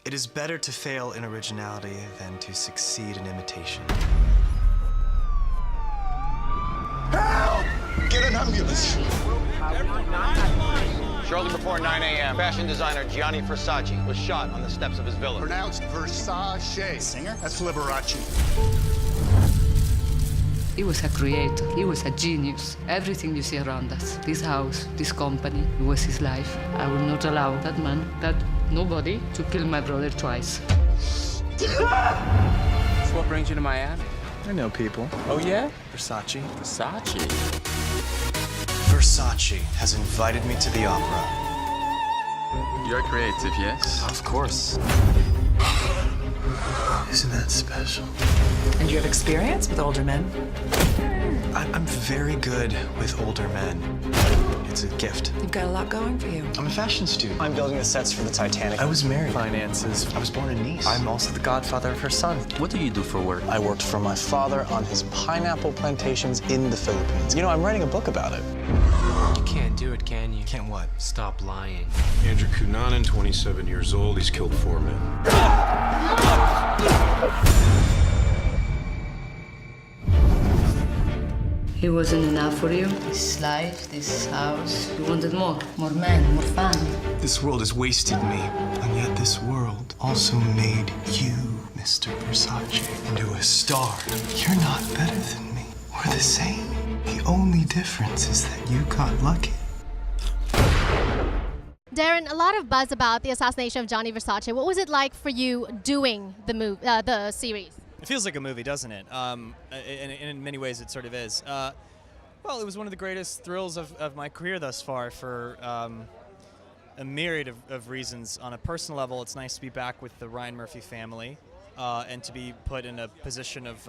It is better to fail in originality than to succeed in imitation. Help! Get an ambulance. Shortly before 9 a.m., fashion designer Gianni Versace was shot on the steps of his villa. Pronounced Versace. Singer? That's Liberace. He was a creator, he was a genius. Everything you see around us, this house, this company, it was his life. I will not allow that man, that nobody, to kill my brother twice. So what brings you to Miami? I know people. Oh, yeah? Versace. Versace. Versace has invited me to the opera. You're creative, yes? Of course. Isn't that special? And you have experience with older men? I'm very good with older men. It's a gift. You've got a lot going for you. I'm a fashion student. I'm building the sets for the Titanic. I was married. Finances. I was born in Nice. I'm also the godfather of her son. What do you do for work? I worked for my father on his pineapple plantations in the Philippines. You know, I'm writing a book about it. You can't do it, can you? Can't what? Stop lying. Andrew Cunanan, 27 years old. He's killed 4 men. He wasn't enough for you? This life, this house, you wanted more men, more fun. This world has wasted me, and yet this world also made you, Mr. Versace, into a star. You're not better than me. We're the same. The only difference is that you got lucky. Darren, a lot of buzz about the assassination of Gianni Versace. What was it like for you doing the series? It feels like a movie, doesn't it? In many ways, it sort of is. Well, it was one of the greatest thrills of my career thus far for a myriad of reasons. On a personal level, it's nice to be back with the Ryan Murphy family and to be put in a position of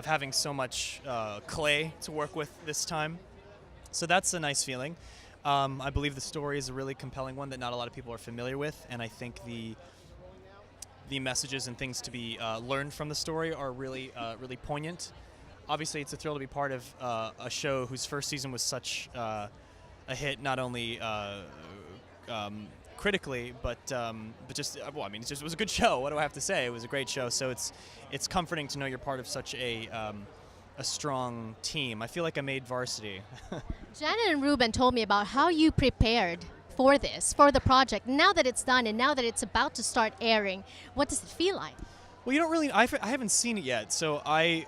having so much clay to work with this time. So that's a nice feeling. I believe the story is a really compelling one that not a lot of people are familiar with, and I think the messages and things to be learned from the story are really poignant. Obviously, it's a thrill to be part of a show whose first season was such a hit, not only critically, but just well, I mean, it was a good show. What do I have to say? It was a great show. So it's comforting to know you're part of such a strong team. I feel like I made varsity. Janet and Ruben told me about how you prepared for the project. Now that it's done and now that it's about to start airing, what does it feel like? Well, you don't really, I haven't seen it yet, so I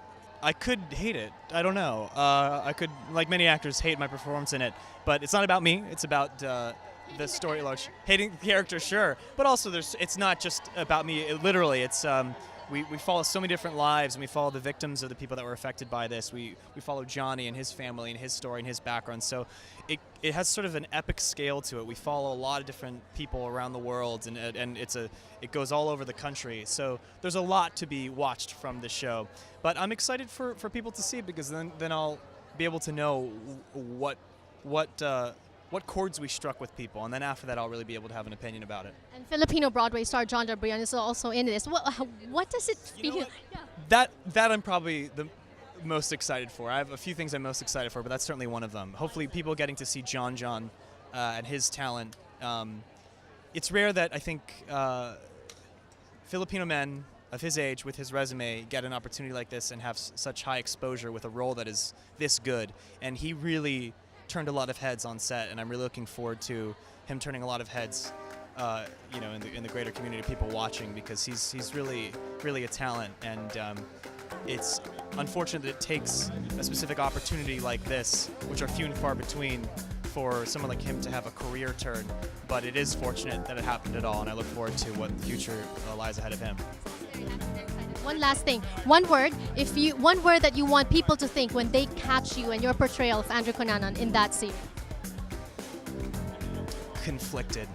could hate it. I don't know. I could, like many actors, hate my performance in it, but it's not about me. It's about the story. Hating the character, sure, but also it's not just about me. Literally, it's we follow so many different lives, and we follow the victims of the people that were affected by this. We follow Gianni and his family and his story and his background. So it has sort of an epic scale to it. We follow a lot of different people around the world, and it goes all over the country. So there's a lot to be watched from the show. But I'm excited for people to see it, because then I'll be able to know what chords we struck with people, and then after that I'll really be able to have an opinion about it. And Filipino Broadway star John Brian is also in this. What does it feel? You know what? That I'm probably the most excited for. I have a few things I'm most excited for, but that's certainly one of them. Hopefully people getting to see John and his talent. It's rare that I think Filipino men of his age with his resume get an opportunity like this and have such high exposure with a role that is this good. And he really turned a lot of heads on set, and I'm really looking forward to him turning a lot of heads, in the greater community of people watching, because he's really a talent, and it's unfortunate that it takes a specific opportunity like this, which are few and far between, for someone like him to have a career turn. But it is fortunate that it happened at all, and I look forward to what the future lies ahead of him. One last thing, one word that you want people to think when they catch you and your portrayal of Andrew Cunanan in that series. Conflicted.